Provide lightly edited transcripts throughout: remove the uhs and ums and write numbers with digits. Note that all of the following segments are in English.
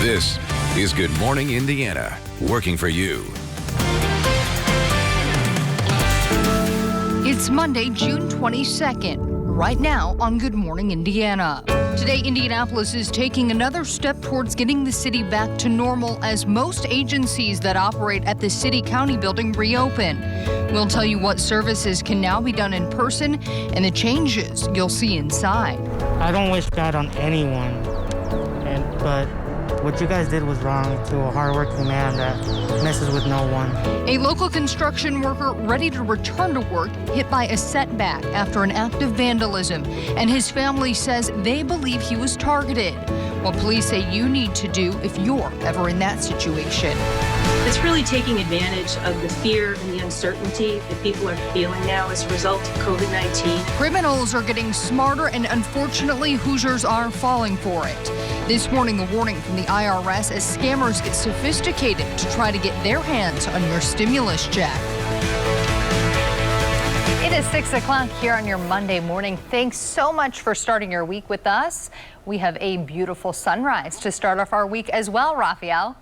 This is Good Morning Indiana, working for you. It's Monday, June 22nd, right now on Good Morning Indiana. Today, Indianapolis is taking another step towards getting the city back to normal as most agencies that operate at the city-county building reopen. We'll tell you what services can now be done in person and the changes you'll see inside. I don't wish that on anyone, but what you guys did was wrong to a hardworking man that messes with no one. A local construction worker ready to return to work hit by a setback after an act of vandalism, and his family says they believe he was targeted. What police say you need to do if you're ever in that situation. It's really taking advantage of the fear and the uncertainty that people are feeling now as a result of COVID-19. Criminals are getting smarter, and unfortunately, Hoosiers are falling for it. This morning, a warning from the IRS as scammers get sophisticated to try to get their hands on your stimulus check. It is 6 o'clock here on your Monday morning. Thanks so much for starting your week with us. We have a beautiful sunrise to start off our week as well, Raphael.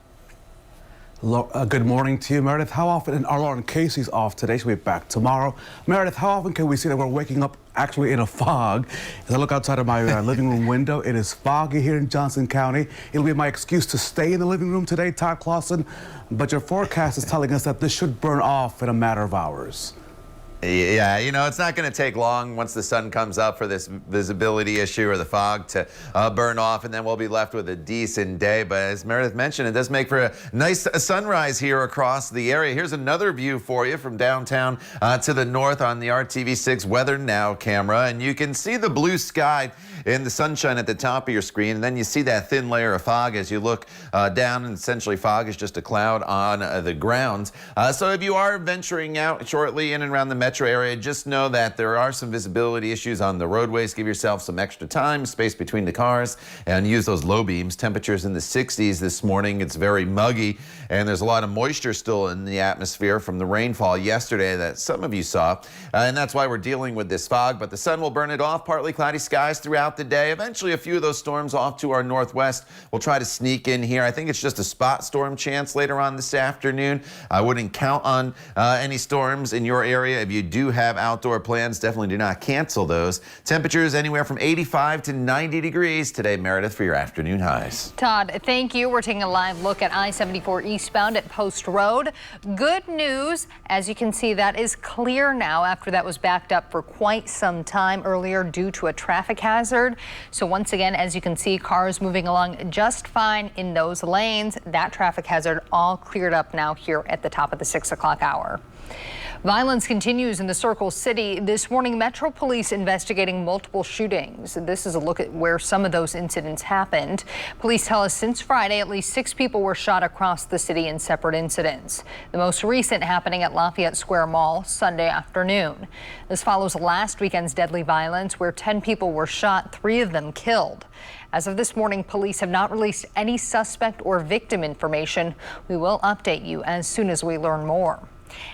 Good morning to you, Meredith. How often, and our Lauren Casey's off today, she'll be back tomorrow. Meredith, how often can we see that we're waking up actually in a fog? As I look outside of my living room window, it is foggy here in Johnson County. It'll be my excuse to stay in the living room today, Todd Clausen, but your forecast is telling us that this should burn off in a matter of hours. Yeah, you know, it's not going to take long once the sun comes up for this visibility issue or the fog to burn off, and then we'll be left with a decent day. But as Meredith mentioned, it does make for a nice sunrise here across the area. Here's another view for you from downtown to the north on the RTV6 Weather Now camera, and you can see the blue sky and the sunshine at the top of your screen, and then you see that thin layer of fog as you look down, and essentially fog is just a cloud on the ground. So if you are venturing out shortly in and around the metro area, just know that there are some visibility issues on the roadways. Give yourself some extra time, space between the cars, and use those low beams. Temperatures in the 60s this morning. It's very muggy, and there's a lot of moisture still in the atmosphere from the rainfall yesterday that some of you saw, and that's why we're dealing with this fog. But the sun will burn it off. Partly cloudy skies throughout the day. Eventually, a few of those storms off to our northwest will try to sneak in here. I think it's just a spot storm chance later on this afternoon. I wouldn't count on any storms in your area. If you do have outdoor plans, definitely do not cancel those. Temperatures anywhere from 85 to 90 degrees today, Meredith, for your afternoon highs. Todd, thank you. We're taking a live look at I-74 eastbound at Post Road. Good news, as you can see, that is clear now after that was backed up for quite some time earlier due to a traffic hazard. So once again, as you can see, cars moving along just fine in those lanes. That traffic hazard all cleared up now here at the top of the 6 o'clock hour. Violence continues in the Circle City. This morning, Metro Police investigating multiple shootings. This is a look at where some of those incidents happened. Police tell us since Friday, at least 6 people were shot across the city in separate incidents. The most recent happening at Lafayette Square Mall Sunday afternoon. This follows last weekend's deadly violence where 10 people were shot, 3 of them killed. As of this morning, police have not released any suspect or victim information. We will update you as soon as we learn more.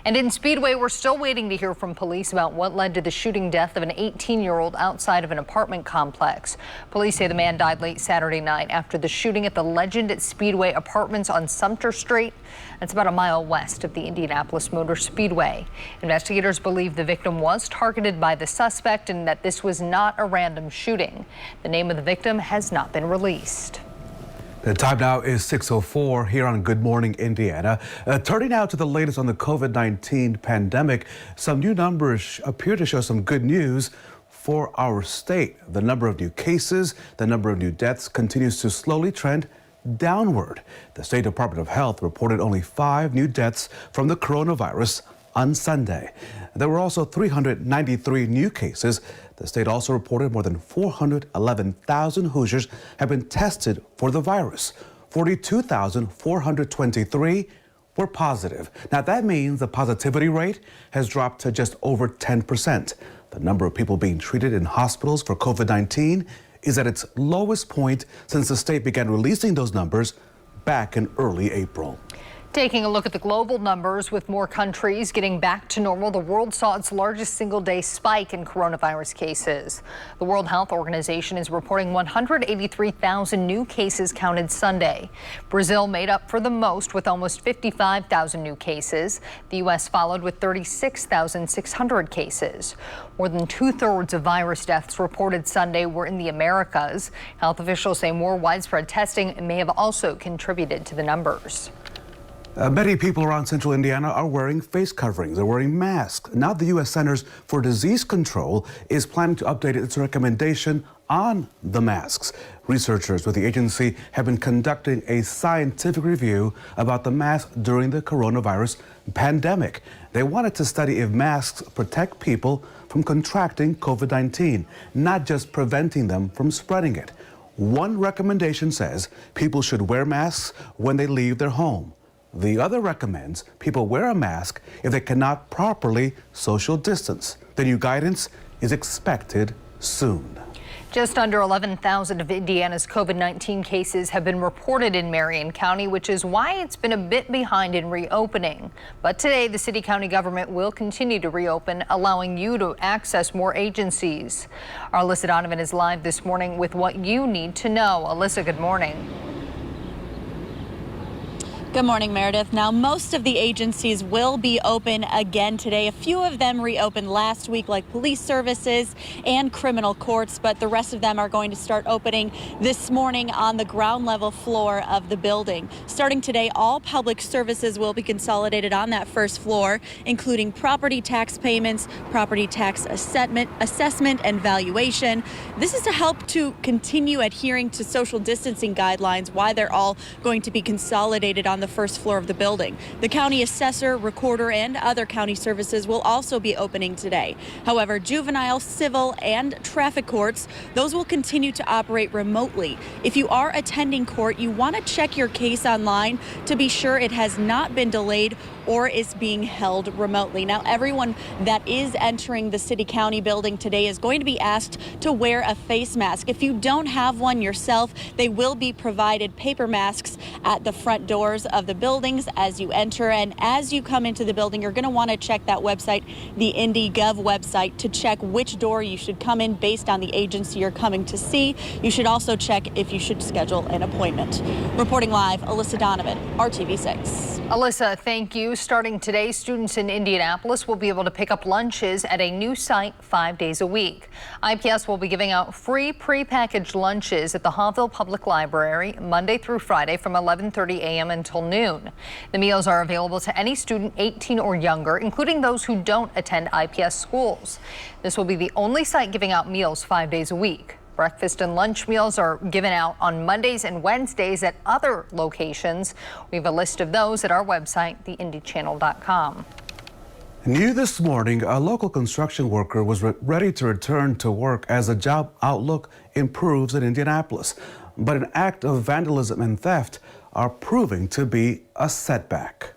And in Speedway, we're still waiting to hear from police about what led to the shooting death of an 18-year-old outside of an apartment complex. Police say the man died late Saturday night after the shooting at the Legend at Speedway Apartments on Sumter Street. That's about a mile west of the Indianapolis Motor Speedway. Investigators believe the victim was targeted by the suspect and that this was not a random shooting. The name of the victim has not been released. The time now is 6:04 here on Good Morning Indiana. Turning now to the latest on the COVID-19 pandemic, some new numbers appear to show some good news for our state. The number of new cases, the number of new deaths continues to slowly trend downward. The State Department of Health reported only 5 new deaths from the coronavirus on Sunday. There were also 393 new cases. The state also reported more than 411,000 Hoosiers have been tested for the virus. 42,423 were positive. Now that means the positivity rate has dropped to just over 10%. The number of people being treated in hospitals for COVID-19 is at its lowest point since the state began releasing those numbers back in early April. Taking a look at the global numbers, with more countries getting back to normal, the world saw its largest single-day spike in coronavirus cases. The World Health Organization is reporting 183,000 new cases counted Sunday. Brazil made up for the most with almost 55,000 new cases. The U.S. followed with 36,600 cases. More than two-thirds of virus deaths reported Sunday were in the Americas. Health officials say more widespread testing may have also contributed to the numbers. Many people around central Indiana are wearing face coverings. They're wearing masks. Now the U.S. Centers for Disease Control is planning to update its recommendation on the masks. Researchers with the agency have been conducting a scientific review about the mask during the coronavirus pandemic. They wanted to study if masks protect people from contracting COVID-19, not just preventing them from spreading it. One recommendation says people should wear masks when they leave their home. The other recommends people wear a mask if they cannot properly social distance. The new guidance is expected soon. Just under 11,000 of Indiana's COVID-19 cases have been reported in Marion County, which is why it's been a bit behind in reopening. But today, the city-county government will continue to reopen, allowing you to access more agencies. Our Alyssa Donovan is live this morning with what you need to know. Alyssa, good morning. Good morning, Meredith. Now, most of the agencies will be open again today. A few of them reopened last week, like police services and criminal courts, but the rest of them are going to start opening this morning on the ground level floor of the building. Starting today, all public services will be consolidated on that first floor, including property tax payments, property tax assessment and valuation. This is to help to continue adhering to social distancing guidelines, why they're all going to be consolidated on the first floor of the building. The county assessor, recorder, and other county services will also be opening today. However, juvenile, civil, and traffic courts, those will continue to operate remotely. If you are attending court, you want to check your case online to be sure it has not been delayed or is being held remotely. Now, everyone that is entering the city-county building today is going to be asked to wear a face mask. If you don't have one yourself, they will be provided paper masks at the front doors of the buildings as you enter. And as you come into the building, you're going to want to check that website, the IndyGov website, to check which door you should come in based on the agency you're coming to see. You should also check if you should schedule an appointment. Reporting live, Alyssa Donovan, RTV6. Alyssa, thank you. Starting today, students in Indianapolis will be able to pick up lunches at a new site 5 days a week. IPS will be giving out free prepackaged lunches at the Hawville Public Library Monday through Friday from 11:30 a.m. until noon. The meals are available to any student 18 or younger, including those who don't attend IPS schools. This will be the only site giving out meals 5 days a week. Breakfast and lunch meals are given out on Mondays and Wednesdays at other locations. We have a list of those at our website, theindychannel.com. New this morning, a local construction worker was ready to return to work as the job outlook improves in Indianapolis. But an act of vandalism and theft are proving to be a setback.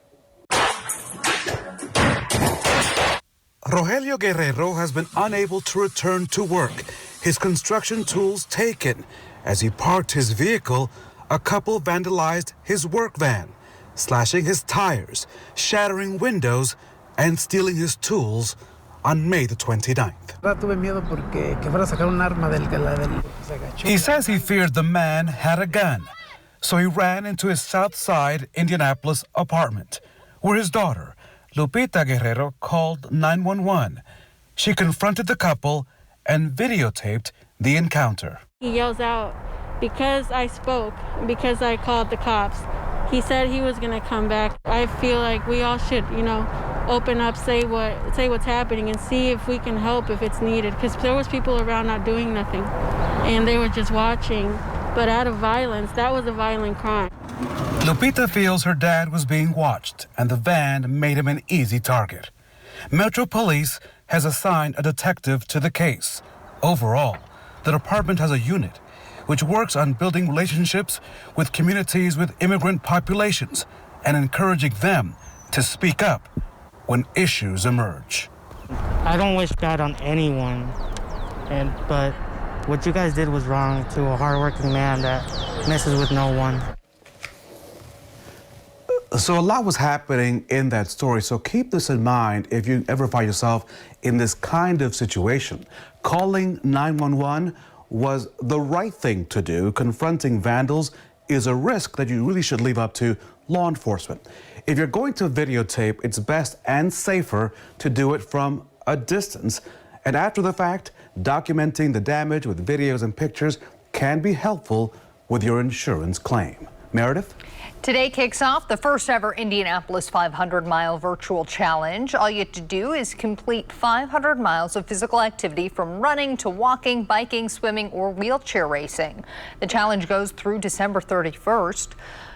Rogelio Guerrero has been unable to return to work. His construction tools taken. As he parked his vehicle, a couple vandalized his work van, slashing his tires, shattering windows, and stealing his tools on May the 29th. He says he feared the man had a gun, so he ran into his South Side Indianapolis apartment, where his daughter, Lupita Guerrero, called 911. She confronted the couple and videotaped the encounter. He yells out, because I spoke, because I called the cops. He said he was gonna come back. I feel like we all should, open up, say what's happening and see if we can help if it's needed. Because there was people around not doing nothing and they were just watching. But out of violence, that was a violent crime. Lupita feels her dad was being watched and the van made him an easy target. Metro Police has assigned a detective to the case. Overall, the department has a unit which works on building relationships with communities with immigrant populations and encouraging them to speak up when issues emerge. I don't wish bad on anyone, but what you guys did was wrong to a hardworking man that messes with no one. So a lot was happening in that story. So keep this in mind if you ever find yourself in this kind of situation. Calling 911 was the right thing to do. Confronting vandals is a risk that you really should leave up to law enforcement. If you're going to videotape, it's best and safer to do it from a distance. And after the fact, documenting the damage with videos and pictures can be helpful with your insurance claim. Meredith? Today kicks off the first ever Indianapolis 500-mile virtual challenge. All you have to do is complete 500 miles of physical activity from running to walking, biking, swimming, or wheelchair racing. The challenge goes through December 31st.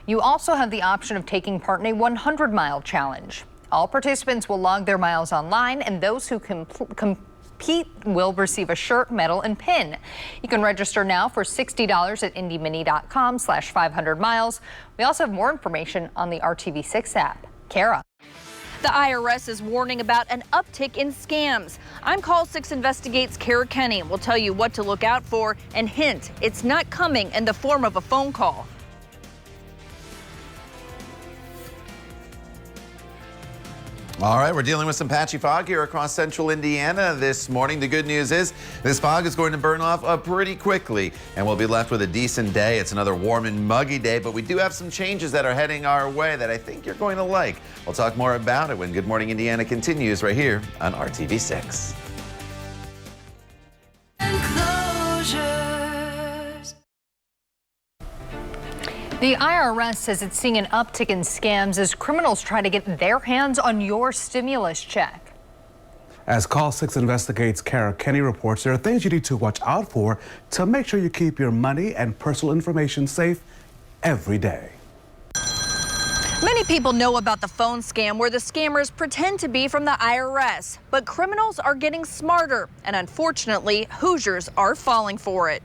You also have the option of taking part in a 100-mile challenge. All participants will log their miles online, and those who compete will receive a shirt, medal, and pin. You can register now for $60 at indymini.com/500miles. We also have more information on the RTV6 app. Kara. The IRS is warning about an uptick in scams. I'm Call 6 Investigates' Kara Kenny. We'll tell you what to look out for and hint, it's not coming in the form of a phone call. All right, we're dealing with some patchy fog here across central Indiana this morning. The good news is this fog is going to burn off pretty quickly, and we'll be left with a decent day. It's another warm and muggy day, but we do have some changes that are heading our way that I think you're going to like. We'll talk more about it when Good Morning Indiana continues right here on RTV6. The IRS says it's seeing an uptick in scams as criminals try to get their hands on your stimulus check. As Call 6 Investigates' Kara Kenny reports, there are things you need to watch out for to make sure you keep your money and personal information safe every day. Many people know about the phone scam where the scammers pretend to be from the IRS, but criminals are getting smarter, and unfortunately, Hoosiers are falling for it.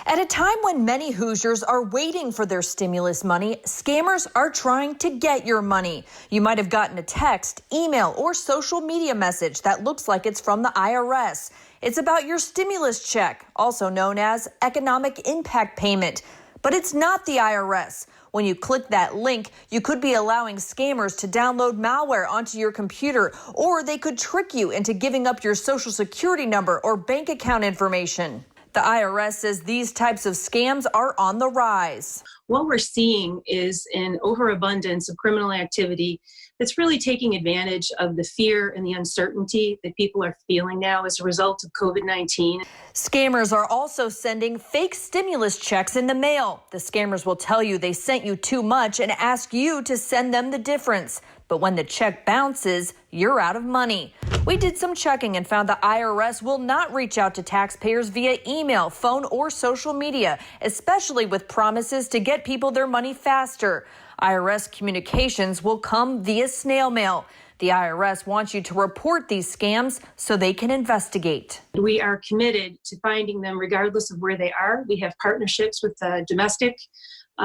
At a time when many Hoosiers are waiting for their stimulus money, scammers are trying to get your money. You might have gotten a text, email, or social media message that looks like it's from the IRS. It's about your stimulus check, also known as economic impact payment. But it's not the IRS. When you click that link, you could be allowing scammers to download malware onto your computer, or they could trick you into giving up your social security number or bank account information. The IRS says these types of scams are on the rise. What we're seeing is an overabundance of criminal activity that's really taking advantage of the fear and the uncertainty that people are feeling now as a result of COVID-19. Scammers are also sending fake stimulus checks in the mail. The scammers will tell you they sent you too much and ask you to send them the difference. But when the check bounces, you're out of money. We did some checking and found the IRS will not reach out to taxpayers via email, phone, or social media, especially with promises to get people their money faster. IRS communications will come via snail mail. The IRS wants you to report these scams so they can investigate. We are committed to finding them regardless of where they are. We have partnerships with domestic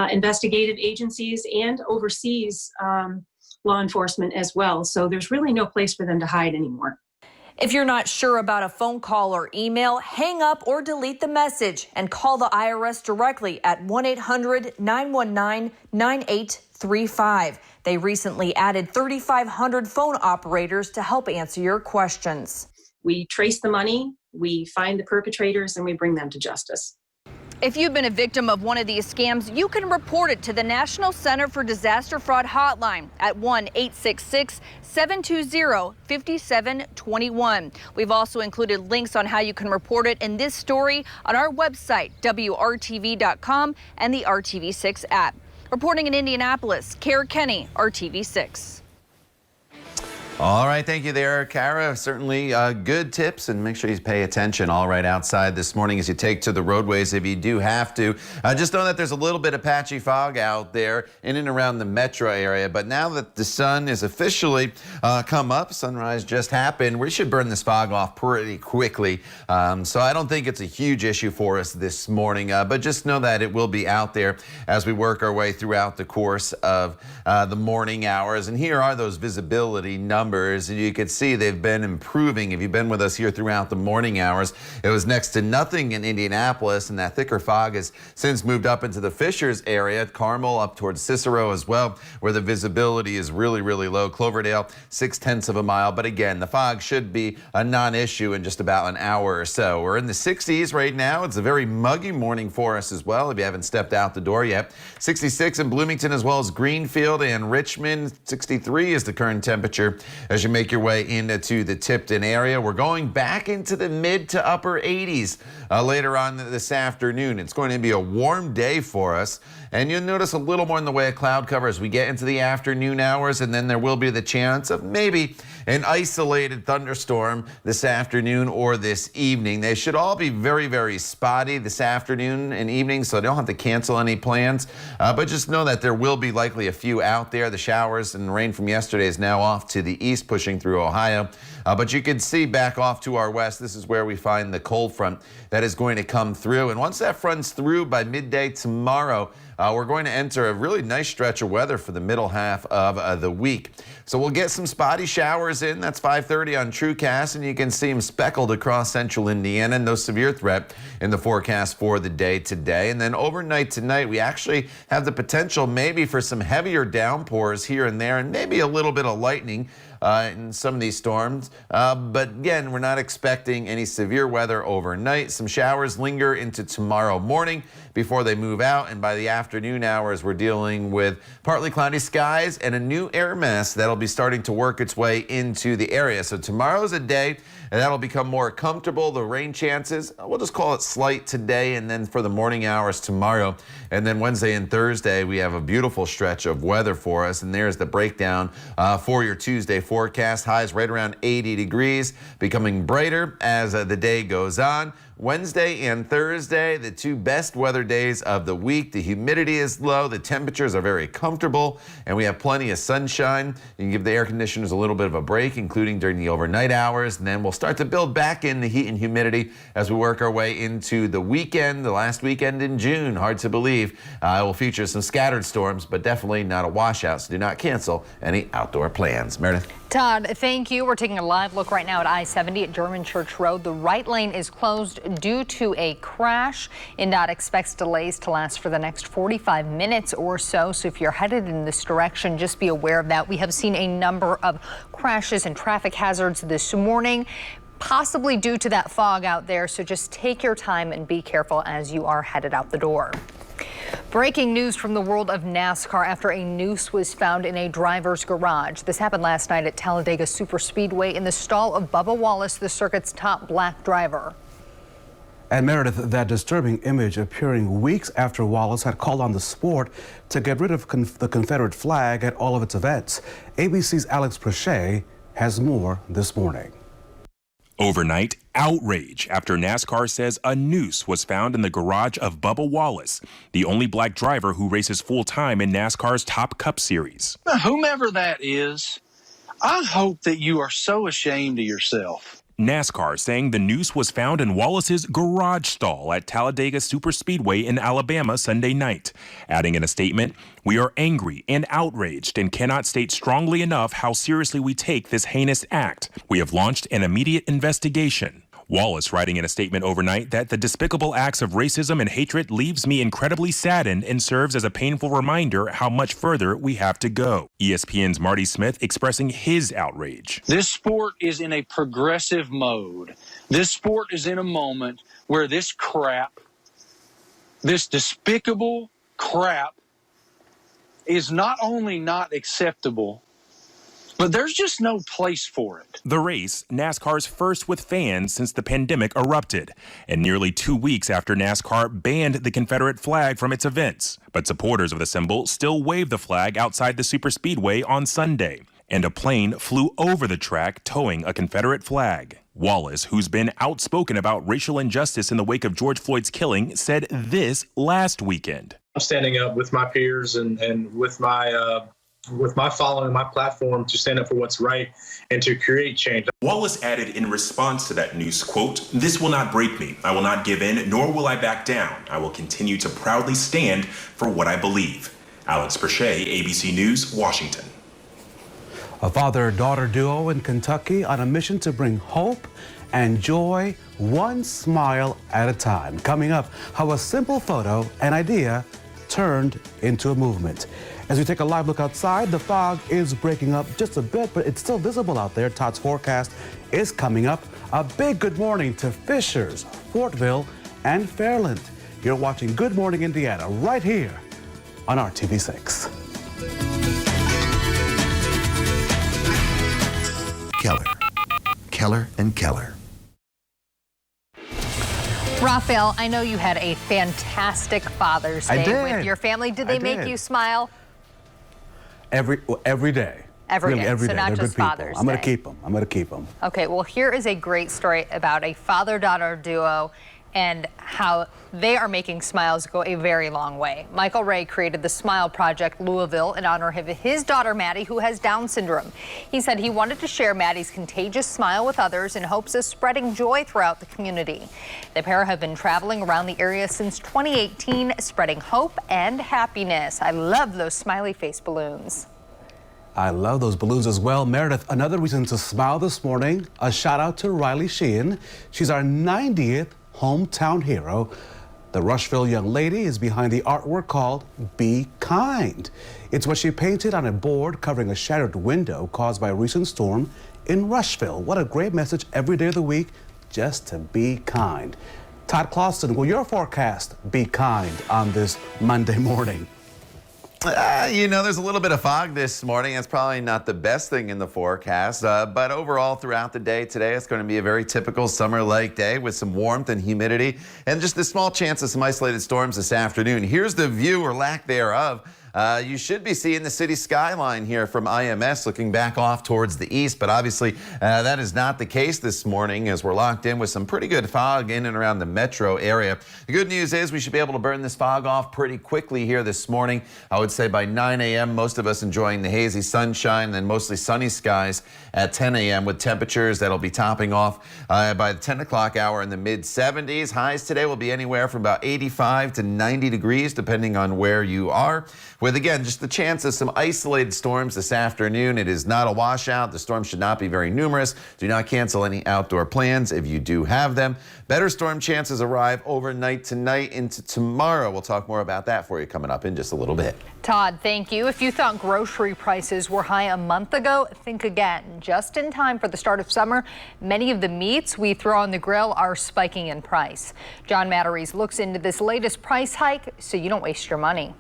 investigative agencies and overseas law enforcement as well. So there's really no place for them to hide anymore. If you're not sure about a phone call or email, hang up or delete the message and call the IRS directly at 1-800-919-9835. They recently added 3,500 phone operators to help answer your questions. We trace the money, we find the perpetrators, and we bring them to justice. If you've been a victim of one of these scams, you can report it to the National Center for Disaster Fraud Hotline at 1-866-720-5721. We've also included links on how you can report it in this story on our website, WRTV.com, and the RTV6 app. Reporting in Indianapolis, Kara Kenny, RTV6. All right, thank you there, Kara. Certainly good tips, and make sure you pay attention all right outside this morning as you take to the roadways if you do have to. Just know that there's a little bit of patchy fog out there in and around the metro area, but now that the sun is officially come up, sunrise just happened, we should burn this fog off pretty quickly. So I don't think it's a huge issue for us this morning, but just know that it will be out there as we work our way throughout the course of the morning hours. And here are those visibility numbers numbers, and you can see they've been improving. If you've been with us here throughout the morning hours, it was next to nothing in Indianapolis, and that thicker fog has since moved up into the Fishers area, Carmel up towards Cicero as well, where the visibility is really, really low. Cloverdale, 0.6 of a mile. But again, the fog should be a non-issue in just about an hour or so. We're in the 60s right now. It's a very muggy morning for us as well, if you haven't stepped out the door yet. 66 in Bloomington as well as Greenfield and Richmond. 63 is the current temperature as you make your way into the Tipton area. We're going back into the mid to upper 80s later on this afternoon. It's going to be a warm day for us, and you'll notice a little more in the way of cloud cover as we get into the afternoon hours, and then there will be the chance of maybe an isolated thunderstorm this afternoon or this evening. They should all be very, very spotty this afternoon and evening, so don't have to cancel any plans, but just know that there will be likely a few out there. The showers and rain from yesterday is now off to the east, pushing through Ohio, but you can see back off to our west, this is where we find the cold front that is going to come through, and once that front's through by midday tomorrow, we're going to enter a really nice stretch of weather for the middle half of the week. So we'll get some spotty showers in. That's 5:30 on TrueCast, and you can see them speckled across central Indiana. No severe threat in the forecast for the day today. And then overnight tonight, we actually have the potential maybe for some heavier downpours here and there, and maybe a little bit of lightning in some of these storms. But again, we're not expecting any severe weather overnight. Some showers linger into tomorrow morning before they move out, and by the afternoon hours, we're dealing with partly cloudy skies and a new air mass that'll be starting to work its way into the area. So tomorrow's a day and that'll become more comfortable. The rain chances, we'll just call it slight today, and then for the morning hours tomorrow. And then Wednesday and Thursday, we have a beautiful stretch of weather for us. And there's the breakdown for your Tuesday forecast. Highs right around 80 degrees, becoming brighter as the day goes on. Wednesday and Thursday, the two best weather days of the week. The humidity is low, the temperatures are very comfortable, and we have plenty of sunshine. You can give the air conditioners a little bit of a break, including during the overnight hours, and then we'll start to build back in the heat and humidity as we work our way into the weekend, the last weekend in June. Hard to believe. It will feature some scattered storms, but definitely not a washout, so do not cancel any outdoor plans. Meredith? Todd, thank you. We're taking a live look right now at I-70 at German Church Road. The right lane is closed due to a crash. INDOT expects delays to last for the next 45 minutes or so. So if you're headed in this direction, just be aware of that. We have seen a number of crashes and traffic hazards this morning, possibly due to that fog out there. So just take your time and be careful as you are headed out the door. Breaking news from the world of NASCAR after a noose was found in a driver's garage. This happened last night at Talladega Superspeedway in the stall of Bubba Wallace, the circuit's top black driver. And Meredith, that disturbing image appearing weeks after Wallace had called on the sport to get rid of the Confederate flag at all of its events. ABC's Alex Prochet has more this morning. Overnight, outrage after NASCAR says a noose was found in the garage of Bubba Wallace, the only black driver who races full-time in NASCAR's Top Cup Series. Whomever that is, I hope that you are so ashamed of yourself. NASCAR saying the noose was found in Wallace's garage stall at Talladega Superspeedway in Alabama Sunday night, adding in a statement, "We are angry and outraged and cannot state strongly enough how seriously we take this heinous act. We have launched an immediate investigation." Wallace writing in a statement overnight that the despicable acts of racism and hatred leaves me incredibly saddened and serves as a painful reminder how much further we have to go. ESPN's Marty Smith expressing his outrage. This sport is in a progressive mode. This sport is in a moment where this crap, this despicable crap, is not only not acceptable, but there's just no place for it. The race, NASCAR's first with fans since the pandemic erupted, and nearly 2 weeks after NASCAR banned the Confederate flag from its events. But supporters of the symbol still waved the flag outside the superspeedway on Sunday, and a plane flew over the track towing a Confederate flag. Wallace, who's been outspoken about racial injustice in the wake of George Floyd's killing, said this last weekend. I'm standing up with my peers and with my following, my platform, to stand up for what's right and to create change. Wallace added in response to that news, quote, "This will not break me. I will not give in, nor will I back down. I will continue to proudly stand for what I believe." Alex Prochet, ABC News, Washington. A father-daughter duo in Kentucky on a mission to bring hope and joy one smile at a time. Coming up, how a simple photo and idea turned into a movement. As we take a live look outside, the fog is breaking up just a bit, but it's still visible out there. Todd's forecast is coming up. A big good morning to Fishers, Fortville, and Fairland. You're watching Good Morning Indiana right here on RTV6. Keller and Keller. Raphael, I know you had a fantastic Father's Day with your family. Did they make you smile? Every day. Every day. Every So day. not They're just good people. Father's I'm going Day. to keep them. I'm going to keep them. Okay, well, here is a great story about a father-daughter duo and how they are making smiles go a very long way. Michael Ray created the Smile Project Louisville in honor of his daughter, Maddie, who has Down syndrome. He said he wanted to share Maddie's contagious smile with others in hopes of spreading joy throughout the community. The pair have been traveling around the area since 2018, spreading hope and happiness. I love those smiley face balloons. I love those balloons as well. Meredith, another reason to smile this morning, a shout out to Riley Sheehan. She's our 90th hometown hero. The Rushville young lady is behind the artwork called Be Kind. It's what she painted on a board covering a shattered window caused by a recent storm in Rushville. What a great message every day of the week, just to be kind. Todd Clauston, will your forecast be kind on this Monday morning? There's a little bit of fog this morning. That's probably not the best thing in the forecast, but overall throughout the day today, it's going to be a very typical summer-like day with some warmth and humidity and just a small chance of some isolated storms this afternoon. Here's the view or lack thereof. You should be seeing the city skyline here from IMS looking back off towards the east, but obviously that is not the case this morning as we're locked in with some pretty good fog in and around the metro area. The good news is we should be able to burn this fog off pretty quickly here this morning. I would say by 9 a.m., most of us enjoying the hazy sunshine and then mostly sunny skies at 10 a.m. with temperatures that'll be topping off by the 10 o'clock hour in the mid-70s. Highs today will be anywhere from about 85 to 90 degrees depending on where you are. With, again, just the chance of some isolated storms this afternoon. It is not a washout. The storms should not be very numerous. Do not cancel any outdoor plans if you do have them. Better storm chances arrive overnight tonight into tomorrow. We'll talk more about that for you coming up in just a little bit. Todd, thank you. If you thought grocery prices were high a month ago, think again. Just in time for the start of summer, many of the meats we throw on the grill are spiking in price. John Matteries looks into this latest price hike so you don't waste your money.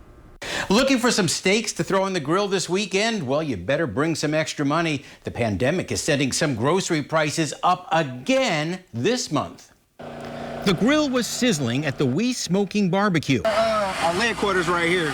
Looking for some steaks to throw on the grill this weekend? Well, you better bring some extra money. The pandemic is sending some grocery prices up again this month. The grill was sizzling at the We Smoking Barbecue. Our headquarters right here.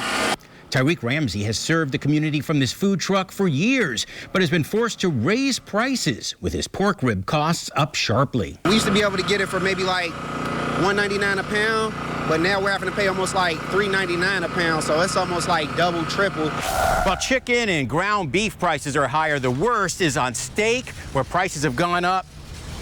Tyreek Ramsey has served the community from this food truck for years, but has been forced to raise prices with his pork rib costs up sharply. We used to be able to get it for maybe like $1.99 a pound, but now we're having to pay almost like $3.99 a pound, so it's almost like double, triple. While chicken and ground beef prices are higher, the worst is on steak, where prices have gone up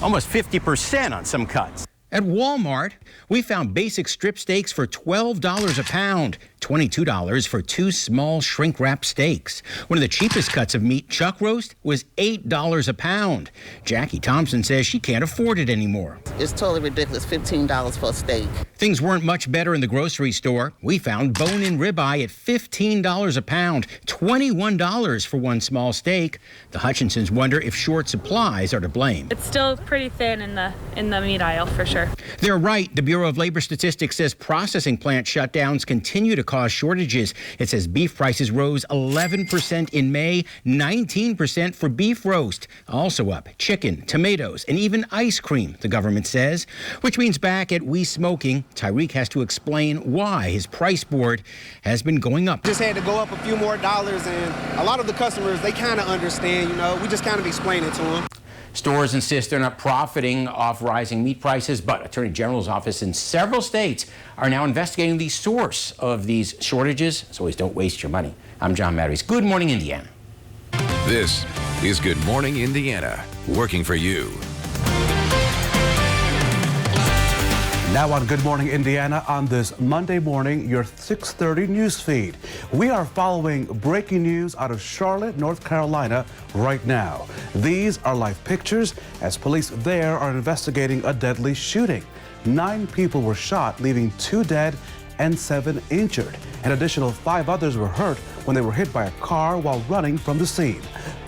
almost 50% on some cuts. At Walmart, we found basic strip steaks for $12 a pound, $22 for two small shrink-wrap steaks. One of the cheapest cuts of meat, chuck roast, was $8 a pound. Jackie Thompson says she can't afford it anymore. It's totally ridiculous, $15 for a steak. Things weren't much better in the grocery store. We found bone-in ribeye at $15 a pound, $21 for one small steak. The Hutchinsons wonder if short supplies are to blame. It's still pretty thin in the meat aisle, for sure. They're right. The Bureau of Labor Statistics says processing plant shutdowns continue to cause shortages. It says beef prices rose 11% in May, 19% for beef roast. Also up chicken, tomatoes, and even ice cream, the government says. Which means back at We Smoking, Tyreek has to explain why his price board has been going up. Just had to go up a few more dollars, and a lot of the customers, they kind of understand, we just kind of explain it to them. Stores insist they're not profiting off rising meat prices, but Attorney General's office in several states are now investigating the source of these shortages. So always don't waste your money. I'm John Matteries. Good morning, Indiana. This is Good Morning Indiana, working for you. Now on Good Morning Indiana on this Monday morning, your 6:30 news feed. We are following breaking news out of Charlotte, North Carolina right now. These are live pictures as police there are investigating a deadly shooting. 9 people were shot, leaving 2 dead and 7 injured. An additional 5 others were hurt when they were hit by a car while running from the scene.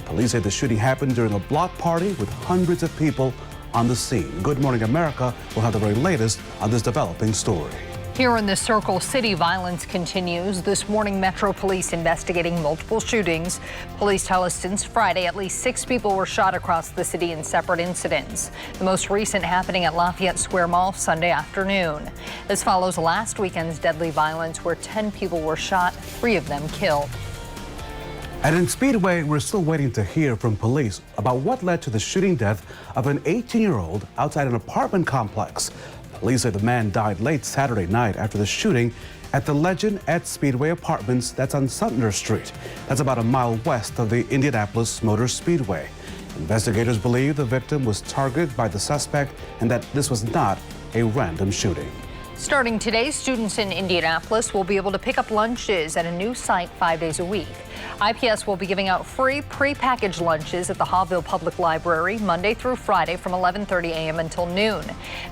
Police say the shooting happened during a block party with hundreds of people on the scene. Good Morning America will have the very latest on this developing story. Here in the Circle City, violence continues. This morning, Metro Police investigating multiple shootings. Police tell us since Friday, at least 6 people were shot across the city in separate incidents. The most recent happening at Lafayette Square Mall Sunday afternoon. This follows last weekend's deadly violence where 10 people were shot, 3 of them killed. And in Speedway, we're still waiting to hear from police about what led to the shooting death of an 18-year-old outside an apartment complex. Police say the man died late Saturday night after the shooting at the Legend at Speedway Apartments that's on Sumter Street. That's about a mile west of the Indianapolis Motor Speedway. Investigators believe the victim was targeted by the suspect and that this was not a random shooting. Starting today, students in Indianapolis will be able to pick up lunches at a new site 5 days a week. IPS will be giving out free prepackaged lunches at the Hawville Public Library Monday through Friday from 11:30 a.m. until noon.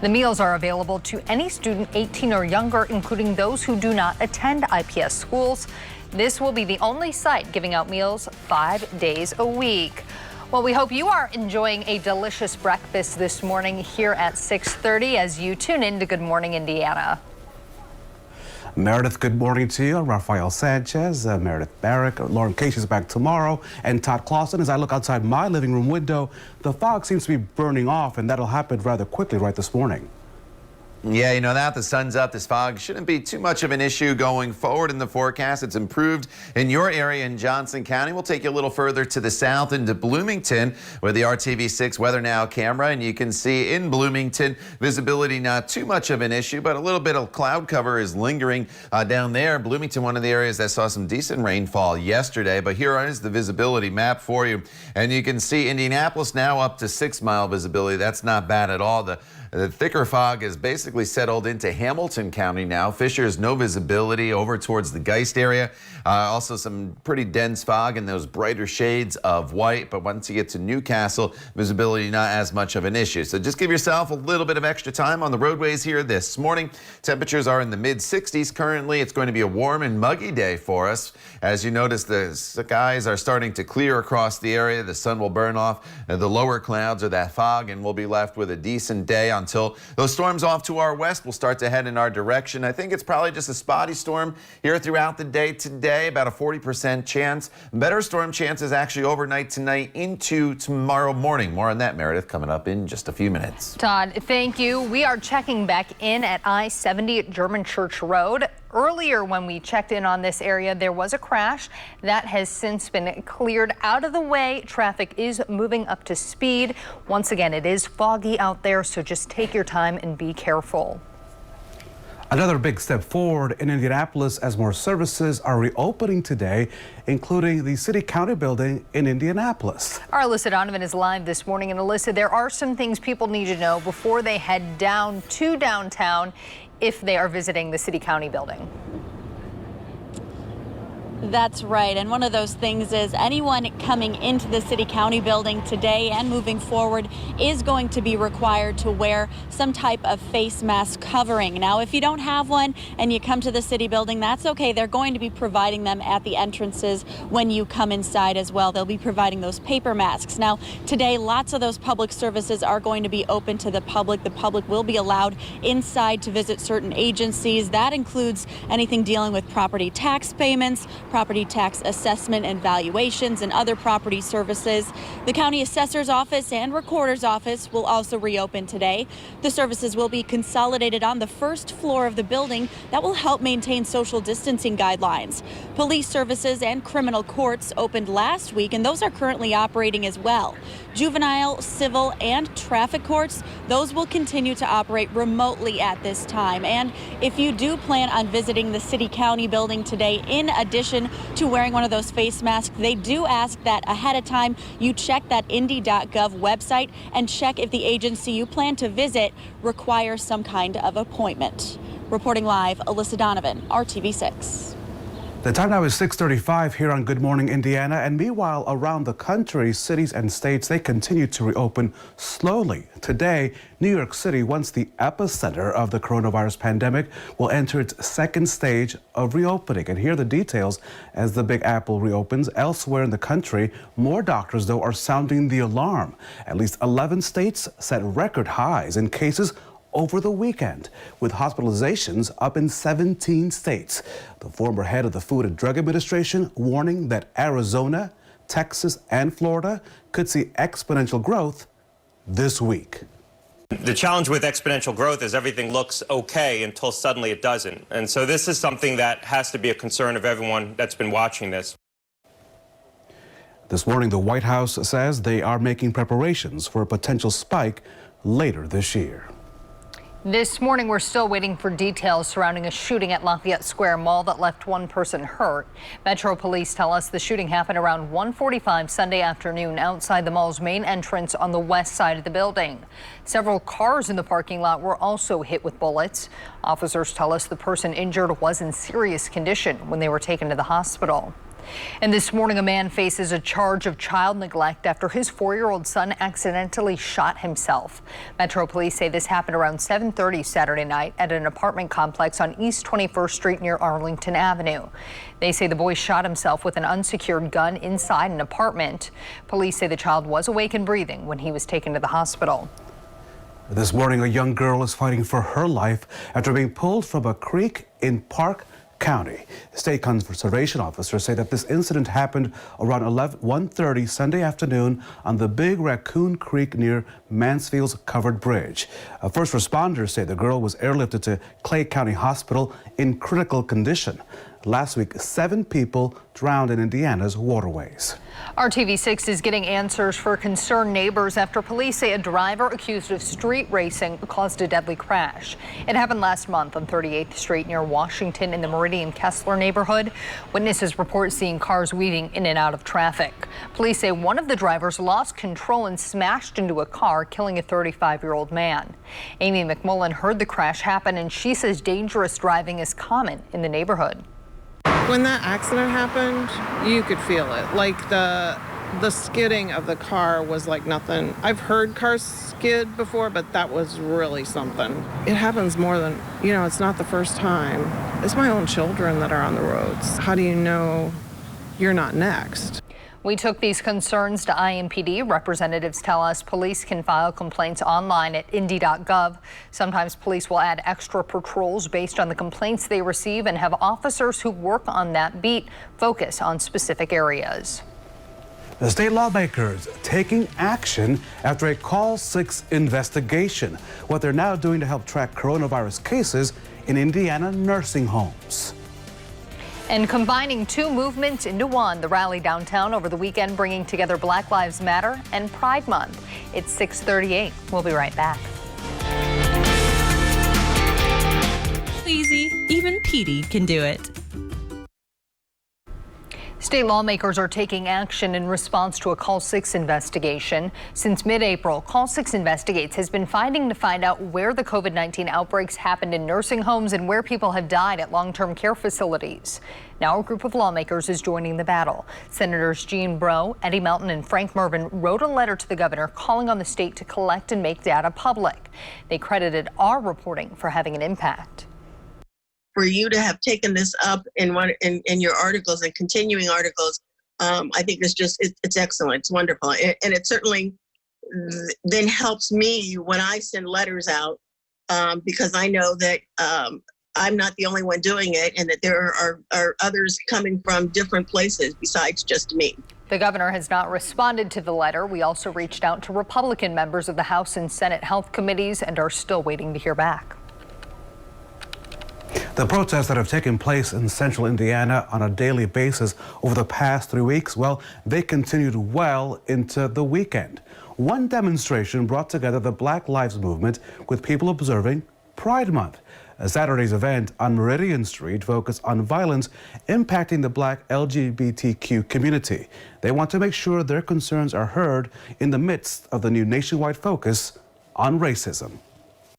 The meals are available to any student 18 or younger, including those who do not attend IPS schools. This will be the only site giving out meals 5 days a week. Well, we hope you are enjoying a delicious breakfast this morning here at 6:30 as you tune in to Good Morning Indiana. Meredith, good morning to you. Rafael Sanchez, Meredith Barrick, Lauren Casey is back tomorrow, and Todd Clausen. As I look outside my living room window, the fog seems to be burning off, and that'll happen rather quickly right this morning. Yeah, now that the sun's up, this fog shouldn't be too much of an issue going forward in the forecast. It's improved in your area in Johnson County. We'll take you a little further to the south into Bloomington with the RTV6 Weather Now camera. And you can see in Bloomington, visibility not too much of an issue, but a little bit of cloud cover is lingering down there. Bloomington, one of the areas that saw some decent rainfall yesterday. But here is the visibility map for you. And you can see Indianapolis now up to 6-mile visibility. That's not bad at all. The thicker fog is basically settled into Hamilton County now. Fisher's no visibility over towards the Geist area. Also some pretty dense fog and those brighter shades of white. But once you get to Newcastle, visibility not as much of an issue. So just give yourself a little bit of extra time on the roadways here this morning. Temperatures are in the mid-60s currently. It's going to be a warm and muggy day for us. As you notice, the skies are starting to clear across the area. The sun will burn off the lower clouds or that fog, and we'll be left with a decent day until those storms off to our west will start to head in our direction. I think it's probably just a spotty storm here throughout the day today, about a 40% chance. Better storm chances actually overnight tonight into tomorrow morning. More on that, Meredith, coming up in just a few minutes. Todd, thank you. We are checking back in at I-70 at German Church Road. Earlier when we checked in on this area, there was a crash that has since been cleared out of the way. Traffic is moving up to speed. Once again, it is foggy out there, so just take your time and be careful. Another big step forward in Indianapolis as more services are reopening today, including the City County building in Indianapolis. Our Alyssa Donovan is live this morning. And Alyssa, there are some things people need to know before they head down to downtown if they are visiting the City County building. That's right. And one of those things is anyone coming into the City County building today and moving forward is going to be required to wear some type of face mask covering. Now, if you don't have one and you come to the city building, that's okay. They're going to be providing them at the entrances when you come inside as well. They'll be providing those paper masks. Now, today, lots of those public services are going to be open to the public. The public will be allowed inside to visit certain agencies. That includes anything dealing with property tax payments, property tax assessment and valuations, and other property services. The county assessor's office and recorder's office will also reopen today. The services will be consolidated on the first floor of the building. That will help maintain social distancing guidelines. Police services and criminal courts opened last week, and those are currently operating as well. Juvenile, civil, and traffic courts, those will continue to operate remotely at this time. And if you do plan on visiting the City County building today, in addition option to wearing one of those face masks. They do ask that ahead of time you check that Indy.gov website and check if the agency you plan to visit requires some kind of appointment. Reporting live, Alyssa Donovan, RTV6. The time now is 6:35 here on Good Morning Indiana, and meanwhile around the country, cities and states, they continue to reopen slowly. Today, New York City, once the epicenter of the coronavirus pandemic, will enter its second stage of reopening. And here are the details as the Big Apple reopens. Elsewhere in the country, more doctors, though, are sounding the alarm. At least 11 states set record highs in cases over the weekend, with hospitalizations up in 17 states. The former head of the Food and Drug Administration warning that Arizona, Texas, and Florida could see exponential growth this week. The challenge with exponential growth is everything looks okay until suddenly it doesn't. And so this is something that has to be a concern of everyone that's been watching this. This morning, the White House says they are making preparations for a potential spike later this year. This morning, we're still waiting for details surrounding a shooting at Lafayette Square Mall that left one person hurt. Metro Police tell us the shooting happened around 1:45 Sunday afternoon outside the mall's main entrance on the west side of the building. Several cars in the parking lot were also hit with bullets. Officers tell us the person injured was in serious condition when they were taken to the hospital. And this morning, a man faces a charge of child neglect after his 4-year-old son accidentally shot himself. Metro Police say this happened around 7:30 Saturday night at an apartment complex on East 21st Street near Arlington Avenue. They say the boy shot himself with an unsecured gun inside an apartment. Police say the child was awake and breathing when he was taken to the hospital. This morning, a young girl is fighting for her life after being pulled from a creek in Park County. State conservation officers say that this incident happened around 1:30 Sunday afternoon on the Big Raccoon Creek near Mansfield's Covered Bridge. First responders say the girl was airlifted to Clay County Hospital in critical condition. Last week, 7 people drowned in Indiana's waterways. RTV6 is getting answers for concerned neighbors after police say a driver accused of street racing caused a deadly crash. It happened last month on 38th Street near Washington in the Meridian Kessler neighborhood. Witnesses report seeing cars weaving in and out of traffic. Police say one of the drivers lost control and smashed into a car, killing a 35-year-old man. Amy McMullen heard the crash happen, and she says dangerous driving is common in the neighborhood. When that accident happened, you could feel it. Like the skidding of the car was like nothing. I've heard cars skid before, but that was really something. It happens more than, it's not the first time. It's my own children that are on the roads. How do you know you're not next? We took these concerns to IMPD. Representatives tell us police can file complaints online at Indy.gov. Sometimes police will add extra patrols based on the complaints they receive and have officers who work on that beat focus on specific areas. The state lawmakers taking action after a Call 6 investigation. What they're now doing to help track coronavirus cases in Indiana nursing homes. And combining 2 movements into one, the rally downtown over the weekend bringing together Black Lives Matter and Pride Month. It's 6:38. We'll be right back. Easy, even Petey can do it. State lawmakers are taking action in response to a Call 6 investigation. Since mid-April, Call 6 Investigates has been find out where the COVID-19 outbreaks happened in nursing homes and where people have died at long-term care facilities. Now a group of lawmakers is joining the battle. Senators Gene Breaux, Eddie Melton, and Frank Mervyn wrote a letter to the governor calling on the state to collect and make data public. They credited our reporting for having an impact. For you to have taken this up in your articles and continuing articles, I think it's excellent. It's wonderful. And it certainly then helps me when I send letters out because I know that I'm not the only one doing it and that there are others coming from different places besides just me. The governor has not responded to the letter. We also reached out to Republican members of the House and Senate health committees and are still waiting to hear back. The protests that have taken place in central Indiana on a daily basis over the past 3 weeks, well, they continued well into the weekend. One demonstration brought together the Black Lives Movement with people observing Pride Month. Saturday's event on Meridian Street focused on violence impacting the Black LGBTQ community. They want to make sure their concerns are heard in the midst of the new nationwide focus on racism.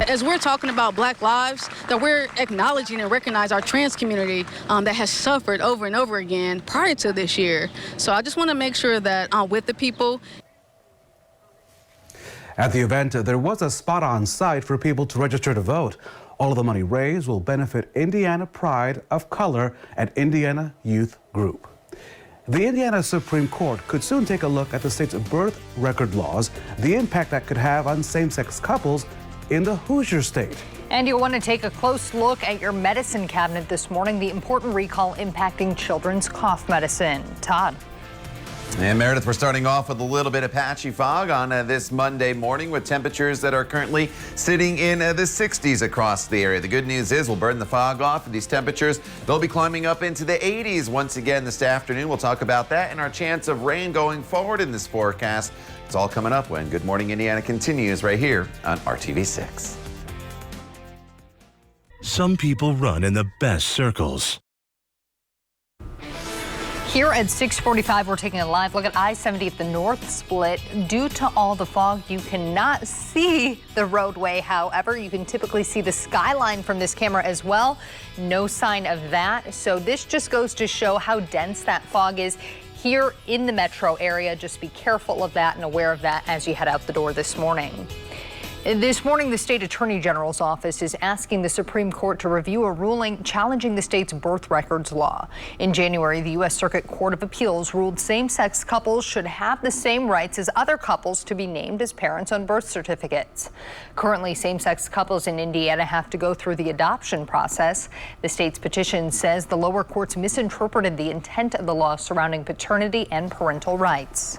As we're talking about Black lives, that we're acknowledging and recognize our trans community that has suffered over and over again prior to this year. So I just want to make sure that with the people. At the event, there was a spot on site for people to register to vote. All of the money raised will benefit Indiana Pride of Color and Indiana Youth Group. The Indiana Supreme Court could soon take a look at the state's birth record laws, the impact that could have on same-sex couples in the Hoosier State. And you'll want to take a close look at your medicine cabinet this morning, the important recall impacting children's cough medicine. Todd. And Meredith, we're starting off with a little bit of patchy fog on this Monday morning with temperatures that are currently sitting in the 60s across the area. The good news is we'll burn the fog off, and these temperatures, they'll be climbing up into the 80s once again this afternoon. We'll talk about that and our chance of rain going forward in this forecast. It's all coming up when Good Morning Indiana continues right here on RTV6. Some people run in the best circles. Here at 6:45, we're taking a live look at I-70 at the north split. Due to all the fog, you cannot see the roadway. However, you can typically see the skyline from this camera as well. No sign of that. So this just goes to show how dense that fog is here in the metro area. Just be careful of that and aware of that as you head out the door this morning. This morning, the state attorney general's office is asking the Supreme Court to review a ruling challenging the state's birth records law. In January, the U.S. Circuit Court of Appeals ruled same-sex couples should have the same rights as other couples to be named as parents on birth certificates. Currently, same-sex couples in Indiana have to go through the adoption process. The state's petition says the lower courts misinterpreted the intent of the law surrounding paternity and parental rights.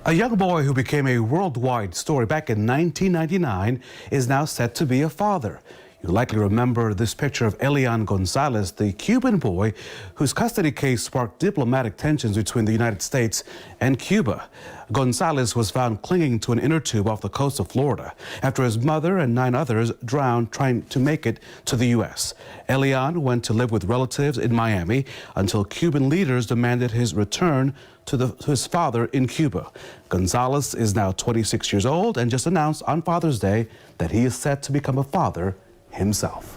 A young boy who became a worldwide story back in 1999 is now set to be a father. You likely remember this picture of Elian Gonzalez, the Cuban boy whose custody case sparked diplomatic tensions between the United States and Cuba. Gonzalez was found clinging to an inner tube off the coast of Florida after his mother and 9 others drowned trying to make it to the U.S. Elian went to live with relatives in Miami until Cuban leaders demanded his return to his father in Cuba. Gonzalez is now 26 years old and just announced on Father's Day that he is set to become a father himself.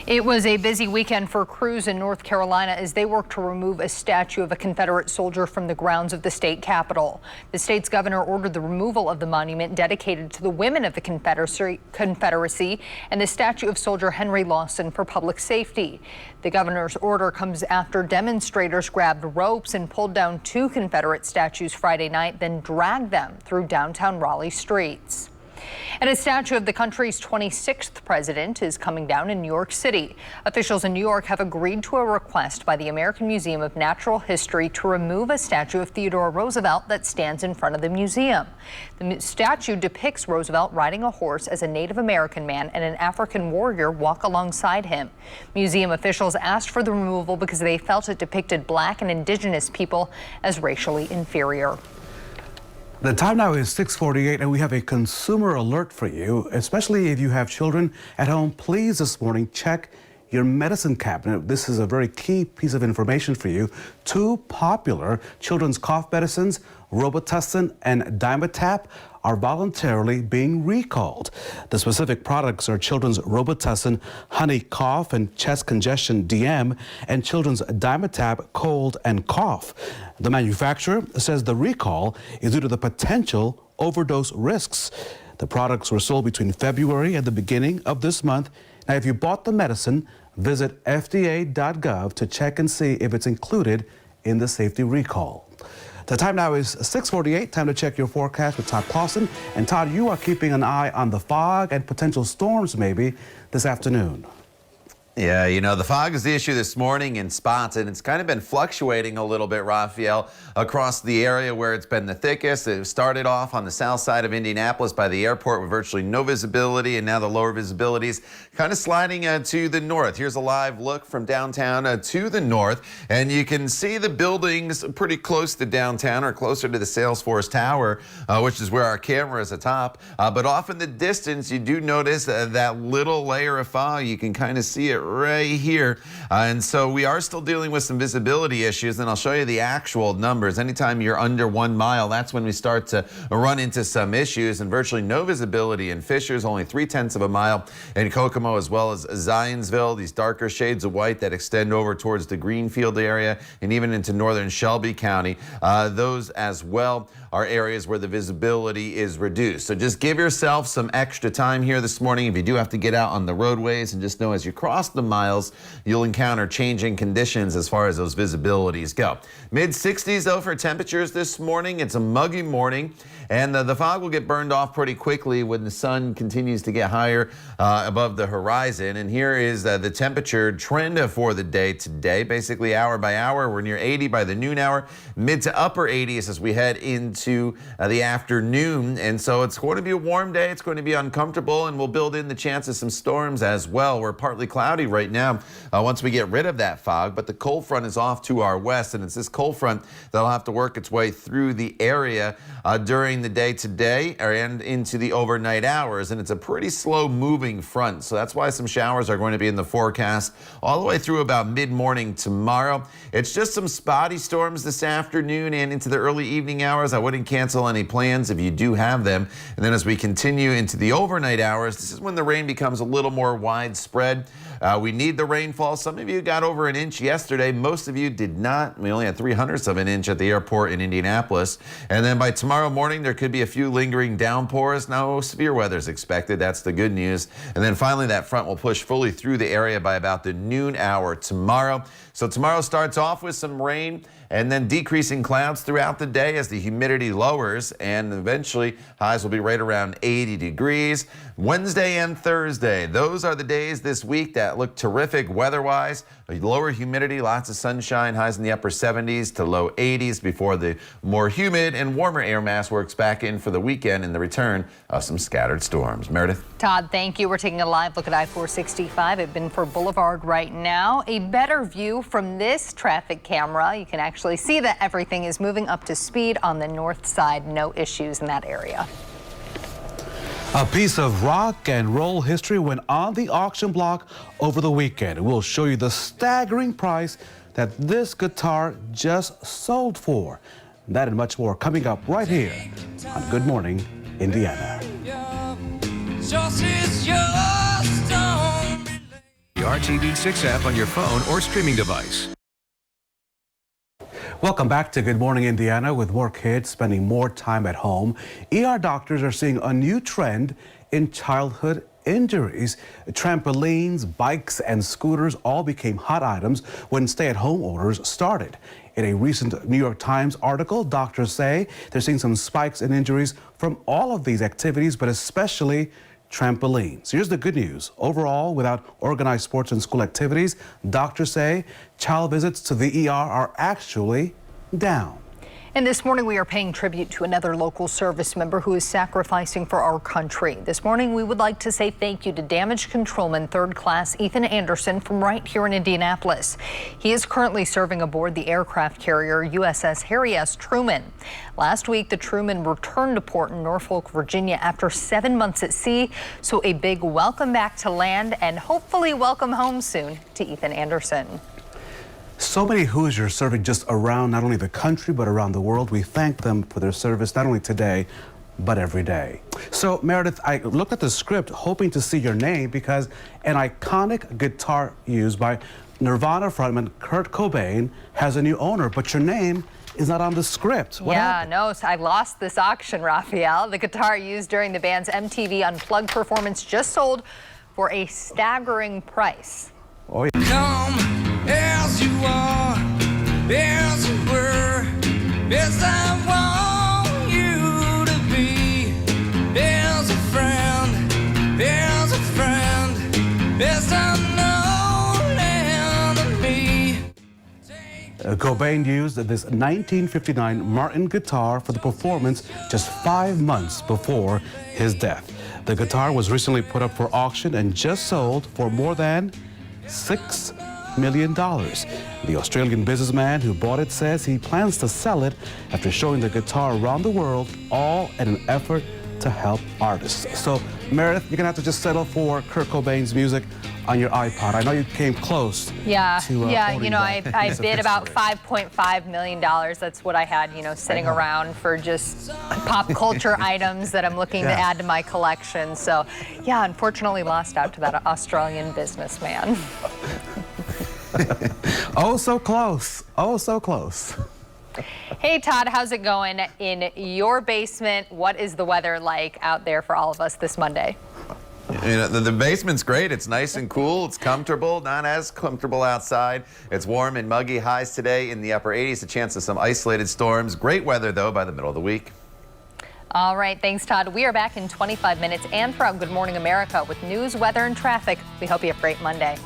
It was a busy weekend for crews in North Carolina as they worked to remove a statue of a Confederate soldier from the grounds of the state capitol. The state's governor ordered the removal of the monument dedicated to the women of the Confederacy and the statue of Soldier Henry Lawson for public safety. The governor's order comes after demonstrators grabbed ropes and pulled down 2 Confederate statues Friday night, then dragged them through downtown Raleigh streets. And a statue of the country's 26th president is coming down in New York City. Officials in New York have agreed to a request by the American Museum of Natural History to remove a statue of Theodore Roosevelt that stands in front of the museum. The statue depicts Roosevelt riding a horse as a Native American man and an African warrior walk alongside him. Museum officials asked for the removal because they felt it depicted Black and Indigenous people as racially inferior. The time now is 6:48, and we have a consumer alert for you, especially if you have children at home. Please this morning check your medicine cabinet. This is a very key piece of information for you. 2 popular children's cough medicines, Robitussin and Dimetapp, are voluntarily being recalled. The specific products are children's Robitussin honey cough and chest congestion DM and children's Dimetapp cold and cough. The manufacturer says the recall is due to the potential overdose risks. The products were sold between February and the beginning of this month. Now, if you bought the medicine, visit fda.gov to check and see if it's included in the safety recall. The time now is 6:48. Time to check your forecast with Todd Clausen. And Todd, you are keeping an eye on the fog and potential storms maybe this afternoon. Yeah, you know, the fog is the issue this morning in spots, and it's kind of been fluctuating a little bit, Raphael, across the area where it's been the thickest. It started off on the south side of Indianapolis by the airport with virtually no visibility, and now the lower visibility is kind of sliding to the north. Here's a live look from downtown to the north, and you can see the buildings pretty close to downtown or closer to the Salesforce Tower, which is where our camera is atop. But off in the distance, you do notice that little layer of fog. You can kind of see it right here. And so we are still dealing with some visibility issues, and I'll show you the actual numbers. Anytime you're under 1 mile, that's when we start to run into some issues, and virtually no visibility in Fishers, only 0.3 of a mile in Kokomo, as well as Zionsville, these darker shades of white that extend over towards the Greenfield area and even into northern Shelby County. Those as well are areas where the visibility is reduced. So just give yourself some extra time here this morning if you do have to get out on the roadways, and just know as you cross the miles, you'll encounter changing conditions as far as those visibilities go. Mid-60s though for temperatures this morning. It's a muggy morning, and the fog will get burned off pretty quickly when the sun continues to get higher above the horizon. And here is the temperature trend for the day today. Basically hour by hour, we're near 80 by the noon hour, mid to upper 80s as we head into the afternoon. And so it's going to be a warm day. It's going to be uncomfortable, and we'll build in the chance of some storms as well. We're partly cloudy right now once we get rid of that fog, but the cold front is off to our west, and it's this cold front that'll have to work its way through the area during the day today and into the overnight hours. And it's a pretty slow moving front, so that's why some showers are going to be in the forecast all the way through about mid-morning tomorrow. It's just some spotty storms this afternoon and into the early evening hours. I wouldn't cancel any plans if you do have them. And then as we continue into the overnight hours, this is when the rain becomes a little more widespread. We need the rainfall. Some of you got over an inch yesterday. Most of you did not. We only had 0.03 of an inch at the airport in Indianapolis. And then by tomorrow morning, there could be a few lingering downpours. No severe weather is expected. That's the good news. And then finally, that front will push fully through the area by about the noon hour tomorrow. So tomorrow starts off with some rain and then decreasing clouds throughout the day as the humidity lowers, and eventually highs will be right around 80 degrees. Wednesday and Thursday, those are the days this week that look terrific weather-wise. Lower humidity, lots of sunshine, highs in the upper 70s to low 80s before the more humid and warmer air mass works back in for the weekend and the return of some scattered storms. Meredith? Todd, thank you. We're taking a live look at I-465 at Binford Boulevard right now. A better view from this traffic camera. You can actually see that everything is moving up to speed on the north side. No issues in that area. A piece of rock and roll history went on the auction block over the weekend. We'll show you the staggering price that this guitar just sold for. That and much more coming up right here on Good Morning, Indiana. The RTV6 app on your phone or streaming device. Welcome back to Good Morning Indiana. With more kids spending more time at home, ER doctors are seeing a new trend in childhood injuries. Trampolines, bikes, and scooters all became hot items when stay-at-home orders started. In a recent New York Times article, doctors say they're seeing some spikes in injuries from all of these activities, but especially trampolines. Here's the good news. Overall, without organized sports and school activities, doctors say child visits to the ER are actually down. And this morning we are paying tribute to another local service member who is sacrificing for our country. This morning we would like to say thank you to Damage Controlman 3rd Class Ethan Anderson from right here in Indianapolis. He is currently serving aboard the aircraft carrier USS Harry S. Truman. Last week the Truman returned to port in Norfolk, Virginia after 7 months at sea. So a big welcome back to land and hopefully welcome home soon to Ethan Anderson. So many Hoosiers serving just around not only the country, but around the world. We thank them for their service, not only today, but every day. So, Meredith, I looked at the script hoping to see your name because an iconic guitar used by Nirvana frontman Kurt Cobain has a new owner, but your name is not on the script. What happened? No, so I lost this auction, Raphael. The guitar used during the band's MTV Unplugged performance just sold for a staggering price. Oh, yeah. Come as you are, as you were, as I want you to be, as a friend, as I know Cobain used this 1959 Martin guitar for the performance just 5 months before his death. The guitar was recently put up for auction and just sold for more than $6 million. The Australian businessman who bought it says he plans to sell it after showing the guitar around the world, all in an effort to help artists. So, Meredith, you're gonna have to just settle for Kurt Cobain's music on your iPod. I know you came close. Yeah, to, you know, I bid about $5.5 million. That's what I had, you know, sitting around for just pop culture items that I'm looking to add to my collection. So, yeah, unfortunately lost out to that Australian businessman. Oh, so close. Oh, so close. Hey, Todd, how's it going in your basement? What is the weather like out there for all of us this Monday? You know, the basement's great. It's nice and cool. It's comfortable, not as comfortable outside. It's warm and muggy. Highs today in the upper 80s. A chance of some isolated storms. Great weather, though, by the middle of the week. All right, thanks, Todd. We are back in 25 minutes and throughout Good Morning America with news, weather, and traffic. We hope you have a great Monday.